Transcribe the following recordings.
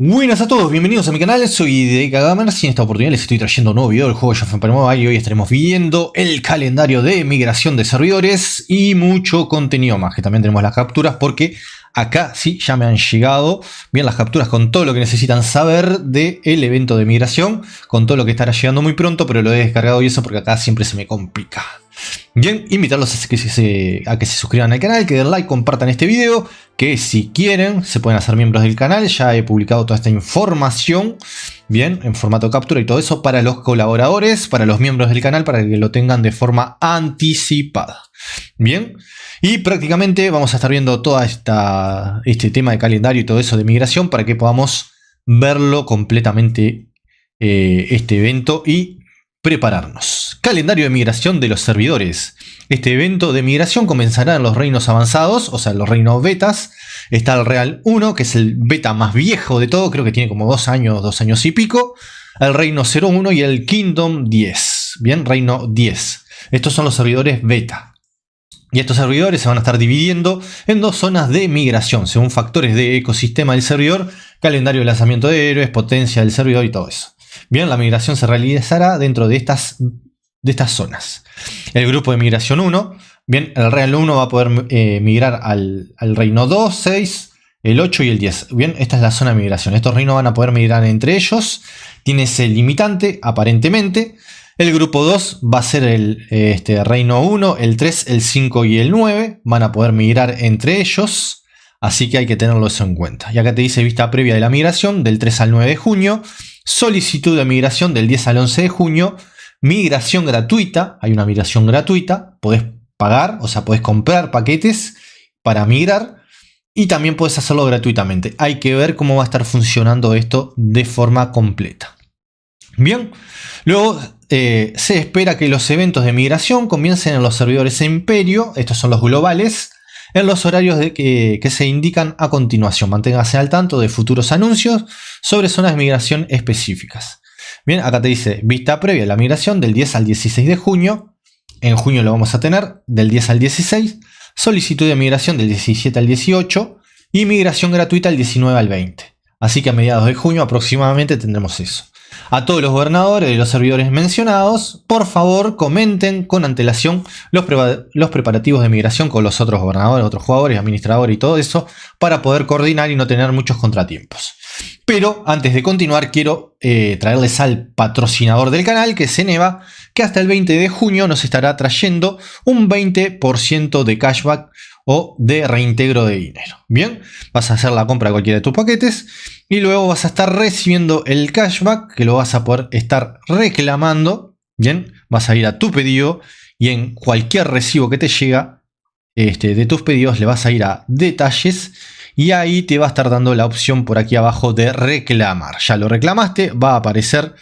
Buenas a todos, bienvenidos a mi canal, soy de Gamers y en esta oportunidad les estoy trayendo un nuevo video del juego Age of Empires Mobile y hoy estaremos viendo el calendario de migración de servidores y mucho contenido más, que también tenemos las capturas porque acá sí ya me han llegado bien las capturas con todo lo que necesitan saber del evento de migración, con todo lo que estará llegando muy pronto, pero lo he descargado y eso porque acá siempre se me complica. Bien, invitarlos a que se suscriban al canal, que den like, compartan este video, que si quieren se pueden hacer miembros del canal. Ya he publicado toda esta información, bien, en formato captura y todo eso para los colaboradores, para los miembros del canal, para que lo tengan de forma anticipada. Bien, y prácticamente vamos a estar viendo todo este tema de calendario y todo eso de migración para que podamos verlo completamente este evento y prepararnos. Calendario de migración de los servidores. Este evento de migración comenzará en los reinos avanzados, o sea, en los reinos betas. Está el Real 1, que es el beta más viejo de todo, creo que tiene como 2 años y pico. El reino 01 y el Kingdom 10. Bien, reino 10. Estos son los servidores beta. Y estos servidores se van a estar dividiendo en dos zonas de migración, según factores de ecosistema del servidor, calendario de lanzamiento de héroes, potencia del servidor y todo eso. Bien, la migración se realizará dentro de estas zonas. El grupo de migración 1, bien, el Real 1 va a poder migrar al reino 2, 6, el 8 y el 10. Bien, esta es la zona de migración. Estos reinos van a poder migrar entre ellos. Tiene ese limitante, aparentemente. El grupo 2 va a ser el reino 1, el 3, el 5 y el 9. Van a poder migrar entre ellos. Así que hay que tenerlo eso en cuenta. Y acá te dice vista previa de la migración del 3 al 9 de junio. Solicitud de migración del 10 al 11 de junio. Migración gratuita. Hay una migración gratuita. Podés pagar, o sea, podés comprar paquetes para migrar. Y también podés hacerlo gratuitamente. Hay que ver cómo va a estar funcionando esto de forma completa. Bien. Luego se espera que los eventos de migración comiencen en los servidores Imperio. Estos son los globales. En los horarios que se indican a continuación. Manténgase al tanto de futuros anuncios sobre zonas de migración específicas. Bien, acá te dice vista previa a la migración del 10 al 16 de junio. En junio lo vamos a tener del 10 al 16. Solicitud de migración del 17 al 18. Y migración gratuita del 19 al 20. Así que a mediados de junio aproximadamente tendremos eso. A todos los gobernadores de los servidores mencionados, por favor comenten con antelación los preparativos de migración con los otros gobernadores, otros jugadores, administradores y todo eso, para poder coordinar y no tener muchos contratiempos. Pero antes de continuar quiero traerles al patrocinador del canal, que es Ceneva, que hasta el 20 de junio nos estará trayendo un 20% de cashback o de reintegro de dinero. Bien, vas a hacer la compra de cualquiera de tus paquetes y luego vas a estar recibiendo el cashback que lo vas a poder estar reclamando. Bien, vas a ir a tu pedido y en cualquier recibo que te llega de tus pedidos le vas a ir a detalles y ahí te va a estar dando la opción por aquí abajo de reclamar. Ya lo reclamaste, va a aparecer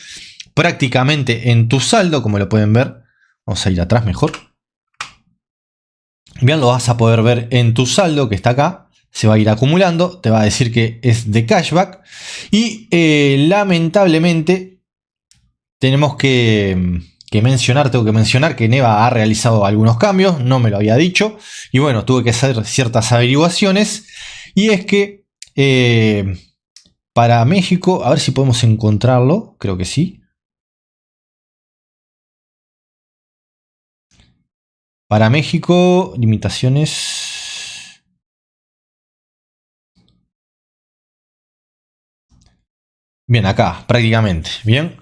prácticamente en tu saldo, como lo pueden ver. Vamos a ir atrás mejor. Bien, lo vas a poder ver en tu saldo que está acá. Se va a ir acumulando, te va a decir que es de cashback. Y lamentablemente tengo que mencionar que Neva ha realizado algunos cambios. No me lo había dicho. Y bueno, tuve que hacer ciertas averiguaciones. Y es que para México, a ver si podemos encontrarlo. Creo que sí. Para México, limitaciones. Bien, acá, prácticamente. Bien.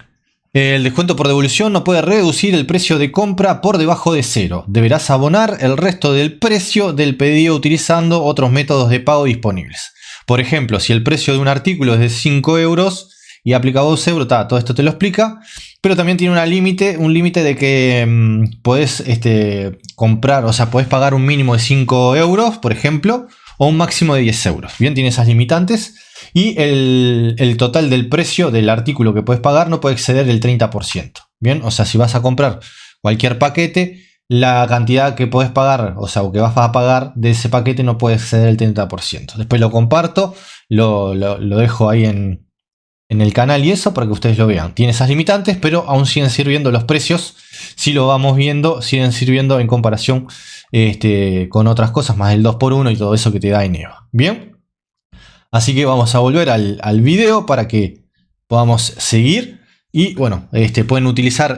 El descuento por devolución no puede reducir el precio de compra por debajo de 0. Deberás abonar el resto del precio del pedido utilizando otros métodos de pago disponibles. Por ejemplo, si el precio de un artículo es de 5 euros y aplica 2 euros, todo esto te lo explica. Pero también tiene un límite de que podés comprar, o sea, podés pagar un mínimo de 5 euros, por ejemplo, o un máximo de 10 euros. Bien, tiene esas limitantes. Y el total del precio del artículo que puedes pagar no puede exceder el 30%. Bien, o sea, si vas a comprar cualquier paquete, la cantidad que puedes pagar, o sea, o que vas a pagar de ese paquete no puede exceder el 30%. Después lo comparto, lo dejo ahí en el canal y eso para que ustedes lo vean. Tiene esas limitantes, pero aún siguen sirviendo los precios. Si lo vamos viendo, siguen sirviendo en comparación con otras cosas, más el 2x1 y todo eso que te da Eneva. Bien. Así que vamos a volver al video para que podamos seguir. Y bueno, pueden utilizar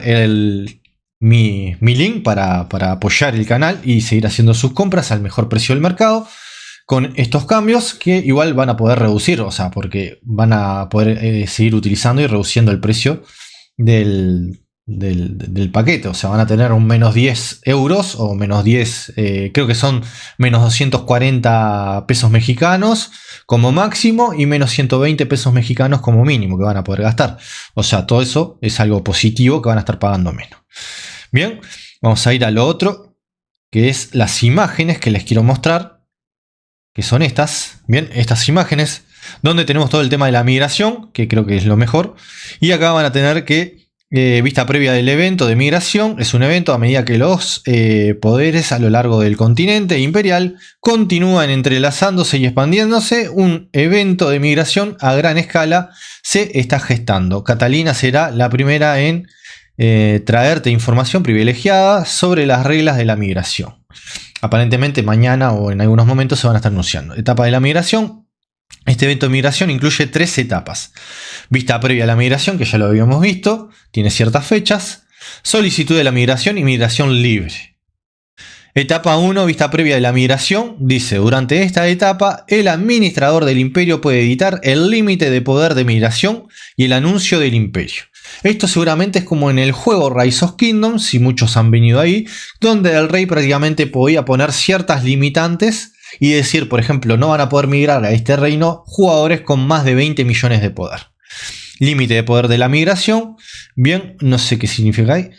mi link para apoyar el canal y seguir haciendo sus compras al mejor precio del mercado. Con estos cambios que igual van a poder reducir, o sea, porque van a poder seguir utilizando y reduciendo el precio del paquete. O sea, van a tener un menos 10 euros o menos 10, creo que son menos 240 pesos mexicanos como máximo y menos 120 pesos mexicanos como mínimo que van a poder gastar. O sea, todo eso es algo positivo que van a estar pagando menos. Bien, vamos a ir a lo otro, que es las imágenes que les quiero mostrar, que son estas. Bien, estas imágenes donde tenemos todo el tema de la migración, que creo que es lo mejor. Y acá van a tener que vista previa del evento de migración. Es un evento a medida que los poderes a lo largo del continente imperial continúan entrelazándose y expandiéndose. Un evento de migración a gran escala se está gestando. Catalina será la primera en traerte información privilegiada sobre las reglas de la migración. Aparentemente mañana o en algunos momentos se van a estar anunciando. Etapa de la migración. Este evento de migración incluye 3 etapas. Vista previa a la migración, que ya lo habíamos visto, tiene ciertas fechas. Solicitud de la migración y migración libre. Etapa 1, vista previa de la migración, dice: durante esta etapa, el administrador del imperio puede editar el límite de poder de migración y el anuncio del imperio. Esto seguramente es como en el juego Rise of Kingdoms, si muchos han venido ahí, donde el rey prácticamente podía poner ciertas limitantes y decir, por ejemplo, no van a poder migrar a este reino jugadores con más de 20 millones de poder. Límite de poder de la migración, bien, no sé qué significa ahí.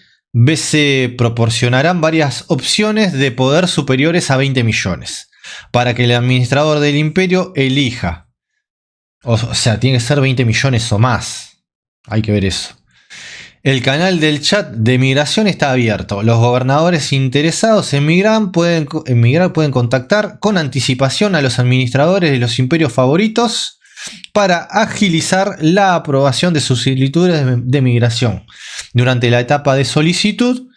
Se proporcionarán varias opciones de poder superiores a 20 millones para que el administrador del imperio elija. O sea, tiene que ser 20 millones o más. Hay que ver eso. El canal del chat de migración está abierto. Los gobernadores interesados en migrar pueden contactar con anticipación a los administradores de los imperios favoritos para agilizar la aprobación de sus solicitudes de migración durante la etapa de solicitud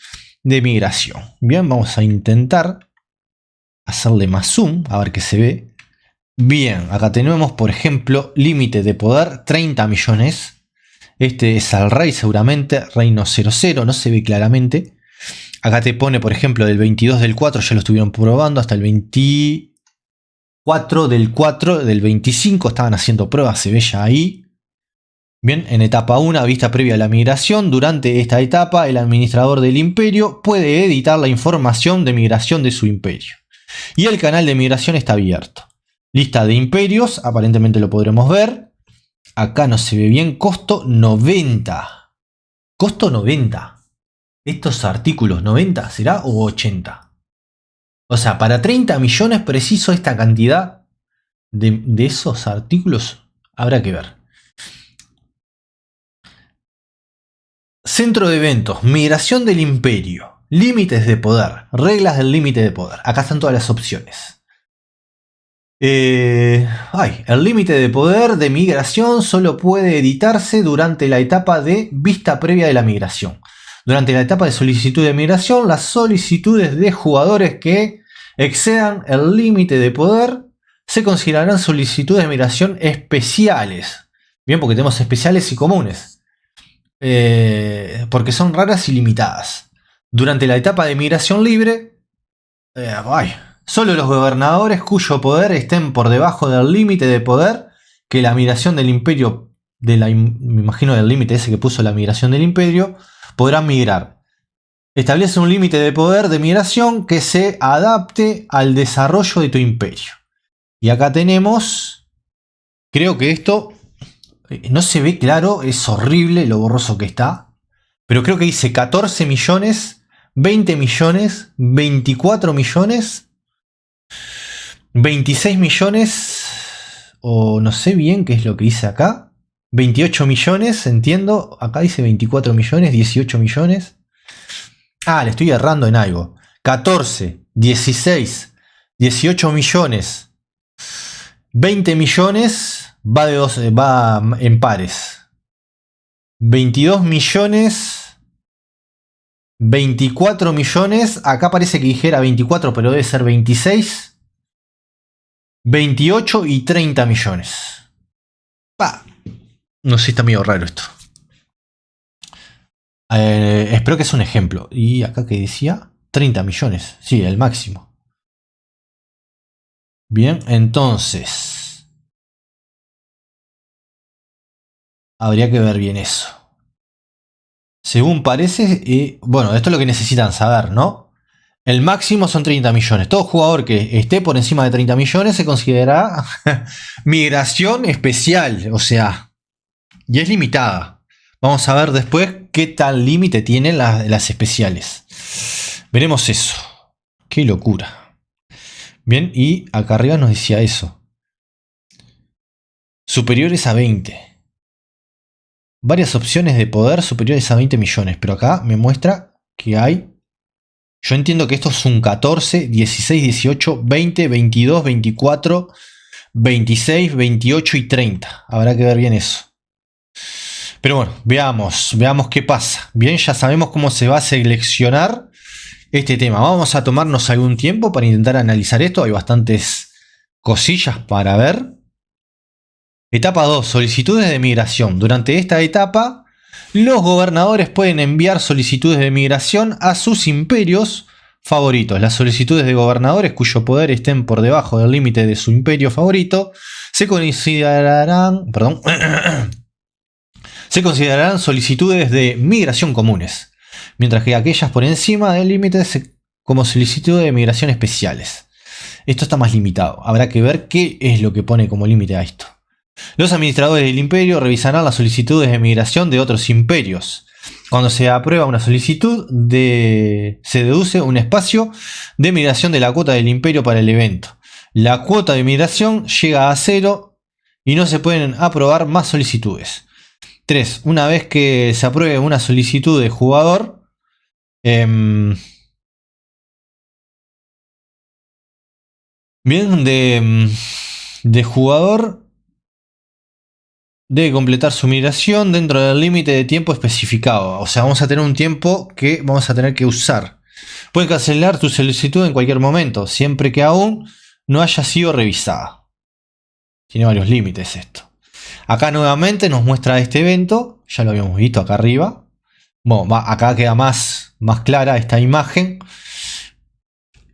de migración. Bien, vamos a intentar hacerle más zoom a ver qué se ve. Bien, acá tenemos, por ejemplo, límite de poder 30 millones. Este es al rey seguramente, reino 00, no se ve claramente. Acá te pone, por ejemplo, del 22 del 4, ya lo estuvieron probando, hasta el 24 del 4, del 25 estaban haciendo pruebas, se ve ya ahí. Bien, en etapa 1, vista previa a la migración. Durante esta etapa, el administrador del imperio puede editar la información de migración de su imperio. Y el canal de migración está abierto. Lista de imperios, aparentemente lo podremos ver. Acá no se ve bien. Costo 90. Costo 90. ¿Estos artículos 90 será o 80? O sea, para 30 millones preciso esta cantidad de esos artículos. Habrá que ver. Centro de eventos. Migración del imperio. Límites de poder. Reglas del límite de poder. Acá están todas las opciones. El límite de poder de migración solo puede editarse durante la etapa de vista previa de la migración. Durante la etapa de solicitud de migración, las solicitudes de jugadores que excedan el límite de poder se considerarán solicitudes de migración especiales. Bien, porque tenemos especiales y comunes. Porque son raras y limitadas. Durante la etapa de migración libre, solo los gobernadores cuyo poder estén por debajo del límite de poder que la migración del imperio, me imagino del límite ese que puso la migración del imperio, podrán migrar. Establece un límite de poder de migración que se adapte al desarrollo de tu imperio. Y acá tenemos, creo que esto no se ve claro, es horrible lo borroso que está, pero creo que dice 14 millones, 20 millones, 24 millones, 26 millones, o no sé bien qué es lo que dice acá. 28 millones, entiendo. Acá dice 24 millones, 18 millones. Le estoy errando en algo. 14, 16, 18 millones, 20 millones, va en pares. 22 millones, 24 millones. Acá parece que dijera 24, pero debe ser 26. 28 y 30 millones. No sé, está medio raro esto. Espero que es un ejemplo. Y acá que decía 30 millones. Sí, el máximo. Bien, entonces habría que ver bien eso. Según parece, bueno, esto es lo que necesitan saber, ¿no? El máximo son 30 millones. Todo jugador que esté por encima de 30 millones se considera migración especial. O sea, y es limitada. Vamos a ver después qué tal límite tienen las especiales. Veremos eso. Qué locura. Bien, y acá arriba nos decía eso. Superiores a 20. Varias opciones de poder superiores a 20 millones. Pero acá me muestra que hay... Yo entiendo que esto es un 14, 16, 18, 20, 22, 24, 26, 28 y 30. Habrá que ver bien eso. Pero bueno, veamos qué pasa. Bien, ya sabemos cómo se va a seleccionar este tema. Vamos a tomarnos algún tiempo para intentar analizar esto. Hay bastantes cosillas para ver. Etapa 2, solicitudes de migración. Durante esta etapa, los gobernadores pueden enviar solicitudes de migración a sus imperios favoritos. Las solicitudes de gobernadores cuyo poder estén por debajo del límite de su imperio favorito se considerarán, se considerarán solicitudes de migración comunes, mientras que aquellas por encima del límite como solicitudes de migración especiales. Esto está más limitado. Habrá que ver qué es lo que pone como límite a esto. Los administradores del imperio revisarán las solicitudes de migración de otros imperios. Cuando se aprueba una solicitud, se deduce un espacio de migración de la cuota del imperio para el evento. La cuota de migración llega a 0 y no se pueden aprobar más solicitudes. 3. Una vez que se apruebe una solicitud de jugador, bien, de jugador, debe completar su migración dentro del límite de tiempo especificado. O sea, vamos a tener un tiempo que vamos a tener que usar. Pueden cancelar tu solicitud en cualquier momento, siempre que aún no haya sido revisada. Tiene varios límites esto. Acá nuevamente nos muestra este evento. Ya lo habíamos visto acá arriba. Bueno, acá queda más clara esta imagen.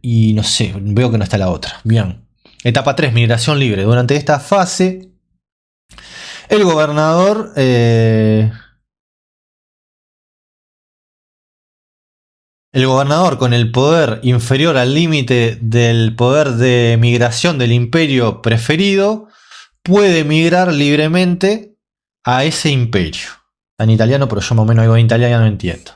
Y no sé, veo que no está la otra. Bien. Etapa 3, migración libre. Durante esta fase... El gobernador con el poder inferior al límite del poder de migración del imperio preferido puede migrar libremente a ese imperio. Está en italiano, pero yo más o menos digo en italiano, no entiendo.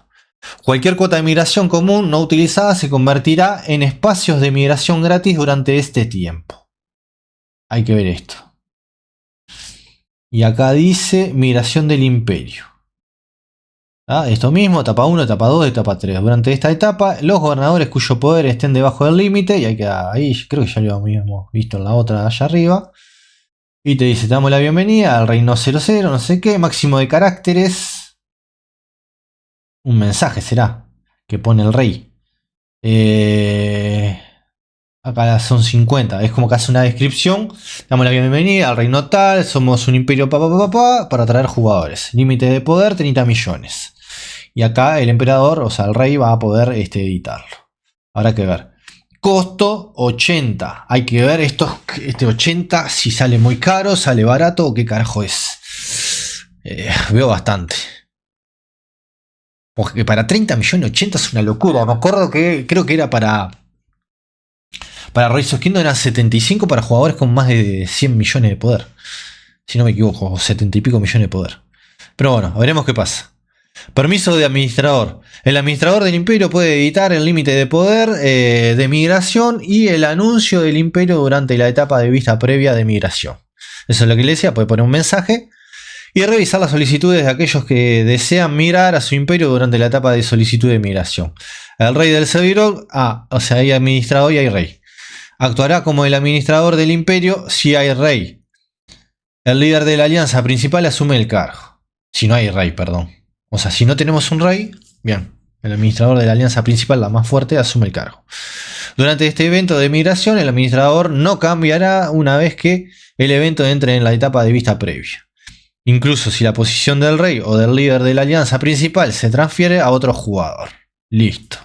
Cualquier cuota de migración común no utilizada se convertirá en espacios de migración gratis durante este tiempo. Hay que ver esto. Y acá dice migración del imperio. Esto mismo, etapa 1, etapa 2, etapa 3. Durante esta etapa, los gobernadores cuyo poder estén debajo del límite, y ahí creo que ya lo habíamos visto en la otra allá arriba. Y te dice, te damos la bienvenida al reino 00, no sé qué, máximo de caracteres. Un mensaje será, que pone el rey. Acá son 50, es como que hace una descripción. Damos la bienvenida al reino tal, somos un imperio para atraer jugadores. Límite de poder 30 millones. Y acá el emperador, o sea el rey, va a poder editarlo. Habrá que ver. Costo 80. Hay que ver este 80 si sale muy caro, sale barato o qué carajo es. Veo bastante. Porque para 30 millones 80 es una locura. Me acuerdo que creo que era para Rise of Kingdom eran 75 para jugadores con más de 100 millones de poder. Si no me equivoco, 70 y pico millones de poder. Pero bueno, veremos qué pasa. Permiso de administrador. El administrador del imperio puede editar el límite de poder de migración y el anuncio del imperio durante la etapa de vista previa de migración. Eso es lo que le decía, puede poner un mensaje y revisar las solicitudes de aquellos que desean migrar a su imperio durante la etapa de solicitud de migración. El rey del servidor, o sea, hay administrador y hay rey. Actuará como el administrador del imperio si hay rey. El líder de la alianza principal asume el cargo. Si no hay rey, perdón. O sea, si no tenemos un rey, bien, el administrador de la alianza principal, la más fuerte, asume el cargo. Durante este evento de migración, el administrador no cambiará una vez que el evento entre en la etapa de vista previa. Incluso si la posición del rey o del líder de la alianza principal se transfiere a otro jugador. Listo.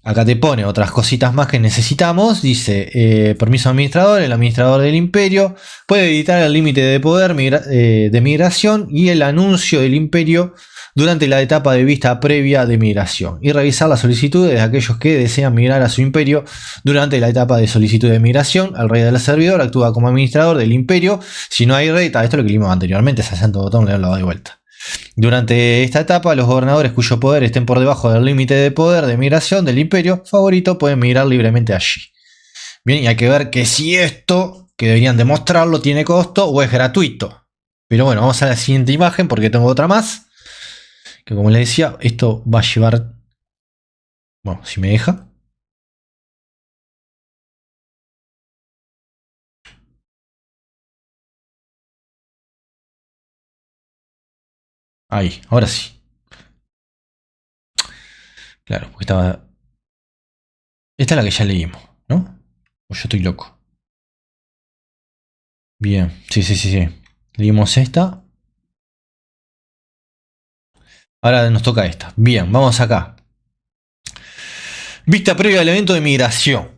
Acá te pone otras cositas más que necesitamos. Dice, permiso administrador, el administrador del imperio puede editar el límite de poder de migración y el anuncio del imperio durante la etapa de vista previa de migración y revisar las solicitudes de aquellos que desean migrar a su imperio durante la etapa de solicitud de migración. El rey del servidor actúa como administrador del imperio. Si no hay rey, esto es lo que leímos anteriormente, se acento botón, le doy vuelta. Durante esta etapa, los gobernadores cuyo poder estén por debajo del límite de poder de migración del imperio favorito pueden migrar libremente allí. Bien, y hay que ver que si esto, que deberían demostrarlo, tiene costo o es gratuito. Pero bueno, vamos a la siguiente imagen porque tengo otra más. Que como les decía, esto va a llevar... Bueno, si me deja. Ahí, ahora sí. Claro, porque estaba... Esta es la que ya leímos, ¿no? O yo estoy loco. Bien, sí. Leímos esta. Ahora nos toca esta. Bien, vamos acá. Vista previa al evento de migración.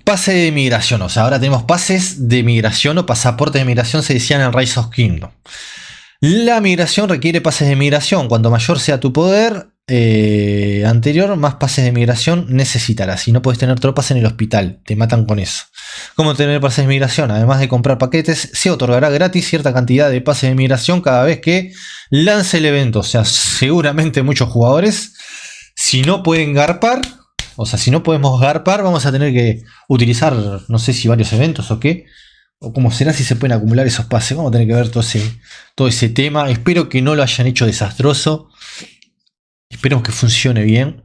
Pase de migración, o sea, ahora tenemos pases de migración o pasaportes de migración, se decían en Rise of Kingdom. La migración requiere pases de migración. Cuanto mayor sea tu poder anterior, más pases de migración necesitarás. Si no puedes tener tropas en el hospital, te matan con eso. ¿Cómo tener pases de migración? Además de comprar paquetes, se otorgará gratis cierta cantidad de pases de migración cada vez que lance el evento. O sea, seguramente muchos jugadores, si no pueden garpar, o sea, si no podemos garpar, vamos a tener que utilizar, no sé si varios eventos o qué. O cómo será si se pueden acumular esos pases. Vamos a tener que ver todo ese tema. Espero que no lo hayan hecho desastroso. Esperemos que funcione bien.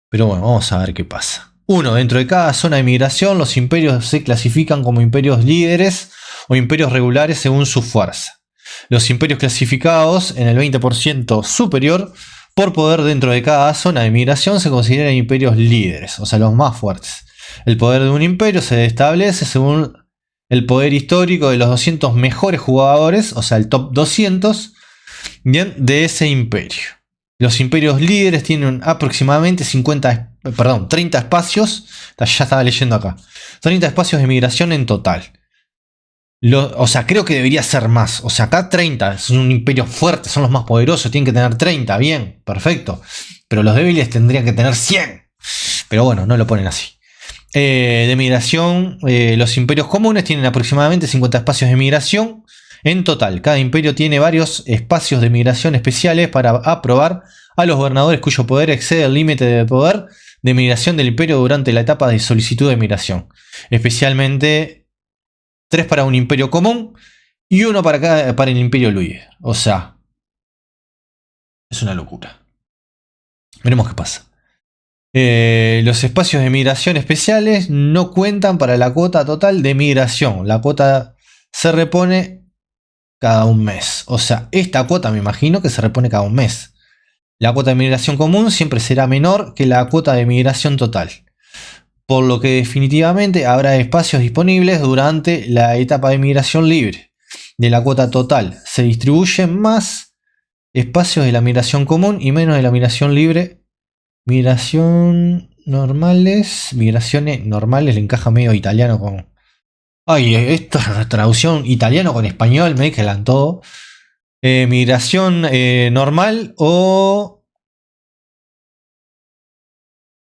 Pero bueno, vamos a ver qué pasa. 1. Dentro de cada zona de migración, los imperios se clasifican como imperios líderes o imperios regulares según su fuerza. Los imperios clasificados en el 20% superior por poder dentro de cada zona de migración se consideran imperios líderes, o sea, los más fuertes. El poder de un imperio se establece según el poder histórico de los 200 mejores jugadores, o sea, el top 200, bien, de ese imperio. Los imperios líderes tienen aproximadamente 30 espacios, ya estaba leyendo acá, 30 espacios de migración en total. O sea, creo que debería ser más. O sea, acá 30, es un imperio fuerte, son los más poderosos, tienen que tener 30, bien, perfecto. Pero los débiles tendrían que tener 100. Pero bueno, no lo ponen así. De migración, los imperios comunes tienen aproximadamente 50 espacios de migración en total. Cada imperio tiene varios espacios de migración especiales para aprobar a los gobernadores cuyo poder excede el límite de poder de migración del imperio durante la etapa de solicitud de migración. Especialmente 3 para un imperio común y 1 para el imperio líder. O sea, es una locura. Veremos qué pasa. Los espacios de migración especiales no cuentan para la cuota total de migración. La cuota se repone cada un mes. O sea, esta cuota me imagino que se repone cada un mes. La cuota de migración común siempre será menor que la cuota de migración total. Por lo que definitivamente habrá espacios disponibles durante la etapa de migración libre. De la cuota total se distribuyen más espacios de la migración común y menos de la migración libre. Migraciones normales, le encaja medio italiano con... Ay, esto es traducción italiano con español, me quedan todo. Migración normal o...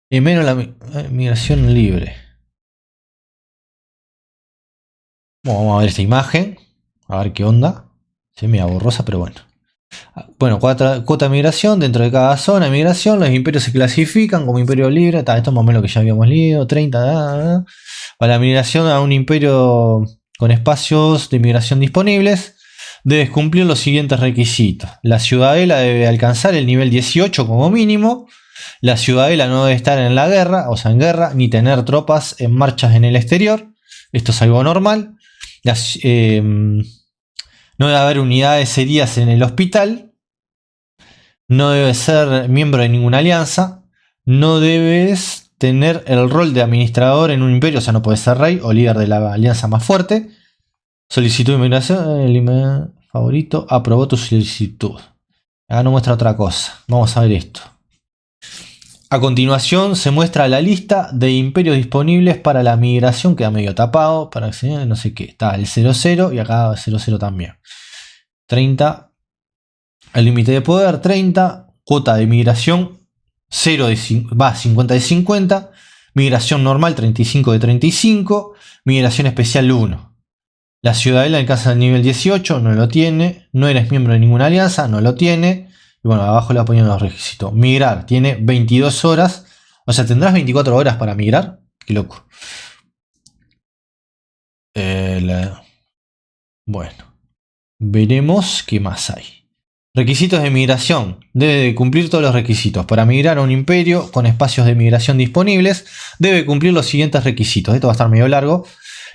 menos la migración libre. Bueno, vamos a ver esta imagen. A ver qué onda. Se me borrosa, pero bueno. Bueno, cuota de migración dentro de cada zona de migración. Los imperios se clasifican como imperio libre. Esto es más o menos lo que ya habíamos leído. 30. Para la migración a un imperio con espacios de migración disponibles, debes cumplir los siguientes requisitos. La ciudadela debe alcanzar el nivel 18 como mínimo. La ciudadela no debe estar en la guerra, o sea, en guerra, ni tener tropas en marchas en el exterior. Esto es algo normal. No debe haber unidades heridas en el hospital. No debe ser miembro de ninguna alianza. No debes tener el rol de administrador en un imperio, o sea, no puedes ser rey o líder de la alianza más fuerte. Solicitud de inmigración, el favorito aprobó tu solicitud. Acá nos muestra otra cosa. Vamos a ver esto. A continuación se muestra la lista de imperios disponibles para la migración. Queda medio tapado para que no sé qué. Está el 00 y acá el 00 también. 30. El límite de poder 30. Cuota de migración 0 de 50 de 50. Migración normal 35 de 35. Migración especial 1. La ciudadela alcanza el nivel 18, no lo tiene. No eres miembro de ninguna alianza, no lo tiene. Y bueno, abajo le ponen los requisitos. Migrar, tiene 22 horas. O sea, ¿tendrás 24 horas para migrar? Qué loco. Bueno, veremos qué más hay. Requisitos de migración. Debe de cumplir todos los requisitos. Para migrar a un imperio con espacios de migración disponibles, debe cumplir los siguientes requisitos. Esto va a estar medio largo.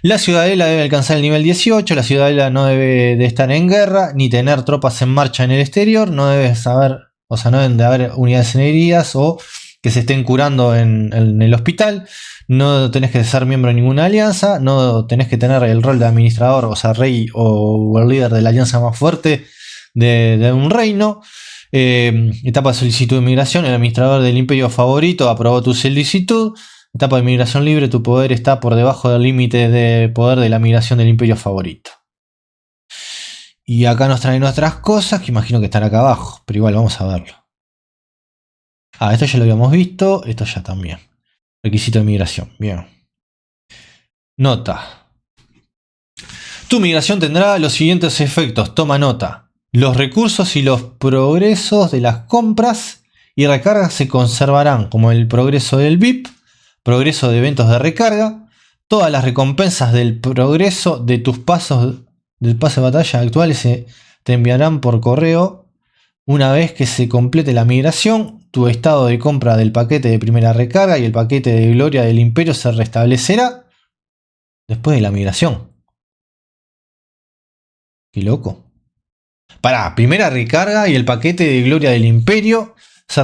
La ciudadela debe alcanzar el nivel 18, la ciudadela no debe de estar en guerra, ni tener tropas en marcha en el exterior, no debe saber, o sea, no deben de haber unidades en heridas o que se estén curando en el hospital, no tenés que ser miembro de ninguna alianza, no tenés que tener el rol de administrador, o sea, rey o el líder de la alianza más fuerte de un reino. Etapa de solicitud de migración, el administrador del imperio favorito aprobó tu solicitud. Etapa de migración libre, tu poder está por debajo del límite de poder de la migración del imperio favorito. Y acá nos traen otras cosas que imagino que están acá abajo, pero igual vamos a verlo. Ah, esto ya lo habíamos visto, esto ya también. Requisito de migración, bien. Nota. Tu migración tendrá los siguientes efectos, toma nota. Los recursos y los progresos de las compras y recargas se conservarán, como el progreso del VIP, progreso de eventos de recarga, todas las recompensas del progreso de tus pasos del pase de batalla actuales se te enviarán por correo una vez que se complete la migración. Tu estado de compra del paquete de primera recarga y el paquete de gloria del imperio se restablecerá después de la migración. Qué loco. Para primera recarga y el paquete de gloria del imperio se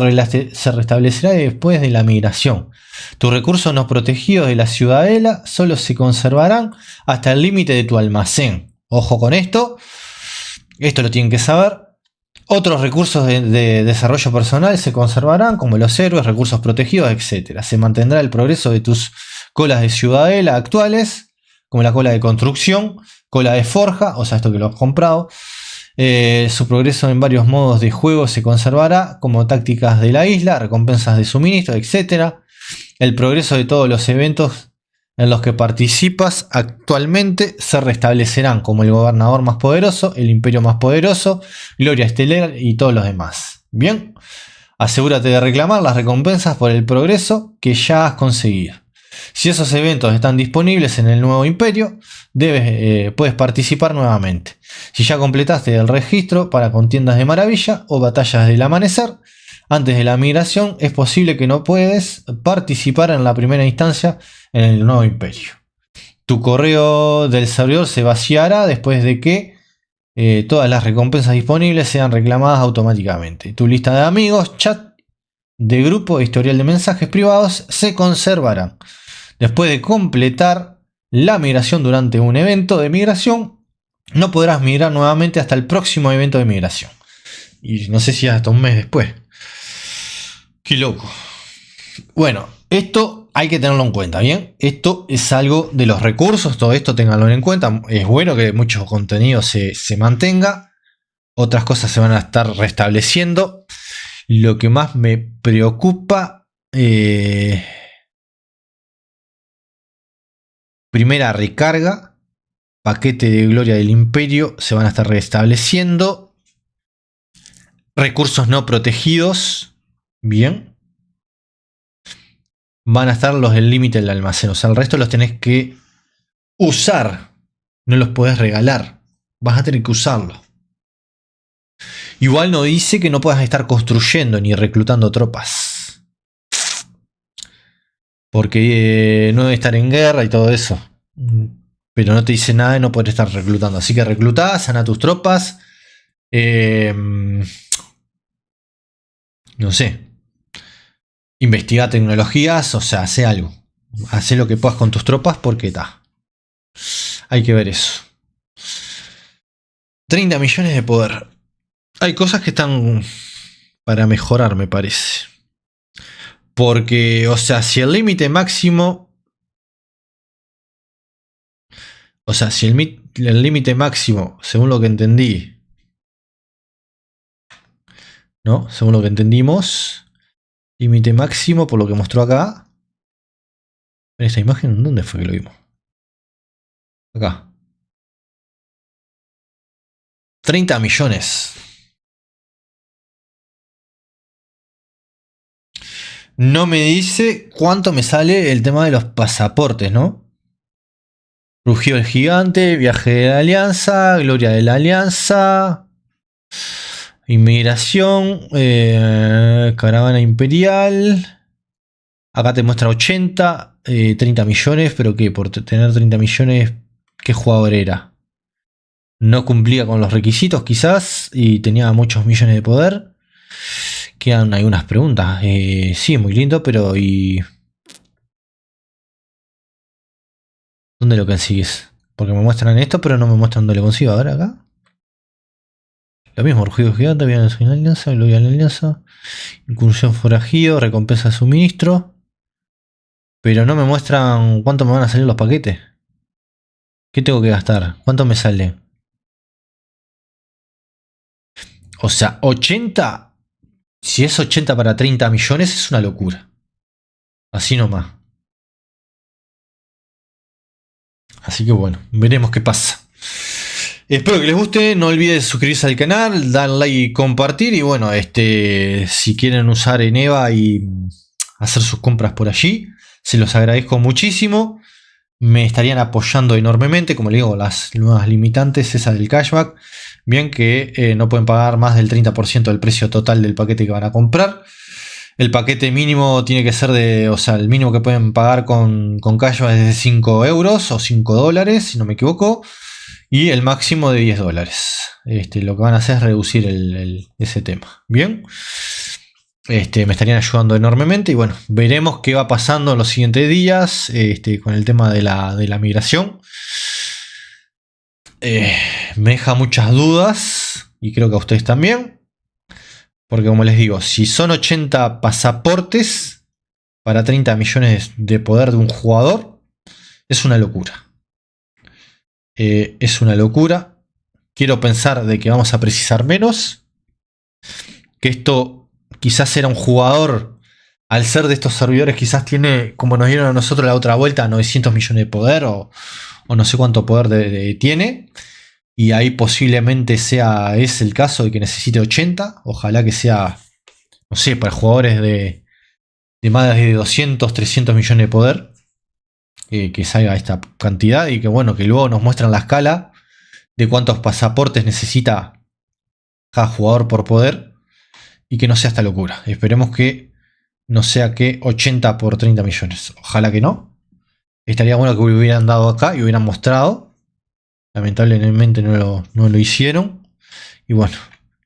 restablecerá después de la migración. Tus recursos no protegidos de la ciudadela solo se conservarán hasta el límite de tu almacén. Ojo con esto. Esto lo tienen que saber. Otros recursos de desarrollo personal se conservarán, como los héroes, recursos protegidos, etc. Se mantendrá el progreso de tus colas de ciudadela actuales, como la cola de construcción, cola de forja, o sea, esto que lo has comprado. Su progreso en varios modos de juego se conservará, como tácticas de la isla, recompensas de suministro, etc. El progreso de todos los eventos en los que participas actualmente se restablecerán, como el gobernador más poderoso, el imperio más poderoso, gloria estelar y todos los demás. Bien, asegúrate de reclamar las recompensas por el progreso que ya has conseguido. Si esos eventos están disponibles en el nuevo imperio, puedes participar nuevamente. Si ya completaste el registro para contiendas de maravilla o batallas del amanecer, antes de la migración es posible que no puedes participar en la primera instancia en el nuevo imperio. Tu correo del servidor se vaciará después de que todas las recompensas disponibles sean reclamadas automáticamente. Tu lista de amigos, chat de grupo e historial de mensajes privados se conservarán. Después de completar la migración durante un evento de migración, no podrás migrar nuevamente hasta el próximo evento de migración. Y no sé si hasta un mes después. Qué loco. Bueno, esto hay que tenerlo en cuenta, ¿bien? Esto es algo de los recursos, todo esto ténganlo en cuenta. Es bueno que mucho contenido se mantenga. Otras cosas se van a estar restableciendo. Lo que más me preocupa... primera recarga. Paquete de gloria del imperio se van a estar restableciendo. Recursos no protegidos. Bien. Van a estar los del límite del almacén. O sea, el resto los tenés que usar. No los podés regalar. Vas a tener que usarlos. Igual no dice que no puedas estar construyendo ni reclutando tropas. Porque no debe estar en guerra y todo eso. Pero no te dice nada de no poder estar reclutando. Así que reclutá, sana tus tropas. No sé. Investiga tecnologías, o sea, hace algo. Hace lo que puedas con tus tropas porque está. Hay que ver eso. 30 millones de poder. Hay cosas que están para mejorar, me parece. Porque, o sea, si el límite máximo... O sea, si el límite máximo, según lo que entendí... ¿No? Según lo que entendimos... Límite máximo, por lo que mostró acá... En esta imagen, ¿dónde fue que lo vimos? Acá. 30 millones. No me dice cuánto me sale el tema de los pasaportes, ¿no? Rugió el gigante, viaje de la alianza, gloria de la alianza, inmigración, caravana imperial. Acá te muestra 80, 30 millones, pero ¿qué? Por tener 30 millones, ¿qué jugador era? No cumplía con los requisitos quizás y tenía muchos millones de poder. Quedan algunas preguntas. Sí, es muy lindo, pero ¿y dónde lo consigues? Porque me muestran esto, pero no me muestran dónde lo consigo. A ver, acá. Lo mismo, rugido gigante, viene de la alianza, gloria de la alianza. Incursión forajido, recompensa de suministro. Pero no me muestran cuánto me van a salir los paquetes. ¿Qué tengo que gastar? ¿Cuánto me sale? O sea, 80. Si es 80 para 30 millones es una locura. Así nomás. Así que bueno, veremos qué pasa. Espero que les guste, no olviden suscribirse al canal, dar like y compartir. Y bueno, si quieren usar Eneva y hacer sus compras por allí, se los agradezco muchísimo. Me estarían apoyando enormemente, como les digo, las nuevas limitantes, esa del cashback. Bien que no pueden pagar más del 30% del precio total del paquete que van a comprar. El paquete mínimo tiene que ser de, o sea, el mínimo que pueden pagar con cashback es de 5 euros o 5 dólares, si no me equivoco. Y el máximo de 10 dólares. Lo que van a hacer es reducir ese tema. Bien. Me estarían ayudando enormemente. Y bueno, veremos qué va pasando en los siguientes días. Con el tema de la migración. Me deja muchas dudas. Y creo que a ustedes también. Porque como les digo, si son 80 pasaportes para 30 millones de poder de un jugador, es una locura. Es una locura. Quiero pensar de que vamos a precisar menos. Que esto quizás era un jugador, al ser de estos servidores, quizás tiene, como nos dieron a nosotros la otra vuelta, 900 millones de poder o no sé cuánto poder tiene. Y ahí posiblemente es el caso de que necesite 80. Ojalá que sea, no sé, para jugadores de más de 200, 300 millones de poder. Que salga esta cantidad y que bueno, que luego nos muestran la escala de cuántos pasaportes necesita cada jugador por poder y que no sea esta locura. Esperemos que no sea que 80 por 30 millones. Ojalá que no. Estaría bueno que hubieran dado acá y hubieran mostrado. Lamentablemente no lo hicieron. Y bueno,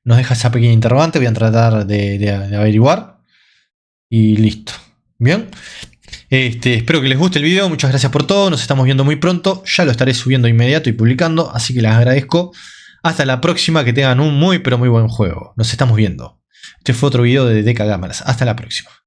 nos deja esa pequeña interrogante. Voy a tratar de averiguar. Y listo. Bien. Espero que les guste el video, muchas gracias por todo, nos estamos viendo muy pronto, ya lo estaré subiendo de inmediato y publicando, así que les agradezco. Hasta la próxima, que tengan un muy pero muy buen juego, nos estamos viendo. Este fue otro video de DK Gamers, hasta la próxima.